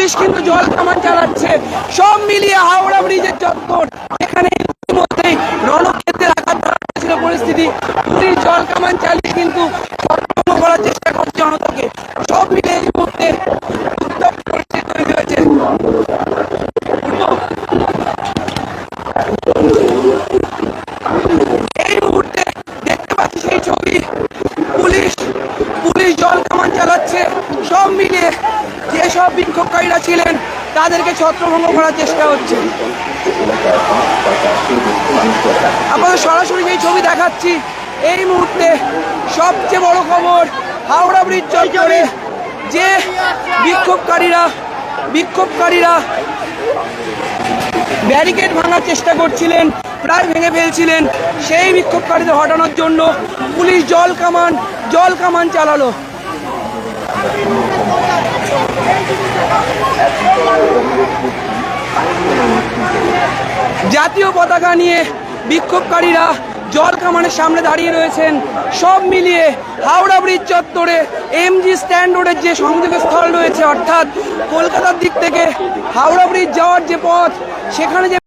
Police কিন্তু জল কামান চালাচ্ছে। সব মিলিয়ে হাওড়া ব্রিজের চত্বর এখানে ইতিমধ্যেই রণক্ষেত্রের আঘাত ছিল পরিস্থিতি। পুলিশ জল কামান চালিয়ে কিন্তু ছত্রভঙ্গ করার চেষ্টা করছে জনতাকে। সব মিলিয়ে এই মুহূর্তে উত্তপ্ত পরিস্থিতি তৈরি হয়েছে। এই মুহূর্তে দেখতে পাচ্ছি সেই ছবি, পুলিশ জল কামান চালাচ্ছে। সব মিলিয়ে যেসব বিক্ষোভকারীরা ছিলেন তাদেরকে ছত্রভঙ্গ করার চেষ্টা হচ্ছে। আপনাদের সরাসরি সেই ছবি দেখাচ্ছি। এই মুহূর্তে সবচেয়ে বড় খবর, হাওড়া ব্রিজ চত্বরে যে বিক্ষোভকারীরা ব্যারিকেড ভাঙার চেষ্টা করছিলেন, প্রায় ভেঙে ফেলছিলেন, সেই বিক্ষোভকারীদের হটানোর জন্য পুলিশ জল কামান চালালো। জাতীয় পতাকা নিয়ে বিক্ষোভকারীরা জল কামানের সামনে দাঁড়িয়ে রয়েছেন। সব মিলিয়ে হাওড়া ব্রিজ চত্বরে এমজি স্ট্যান্ড রোডের যে সংযোগস্থল রয়েছে, অর্থাৎ কলকাতার দিক থেকে হাওড়া ব্রিজ যাওয়ার যে পথ, সেখানে যে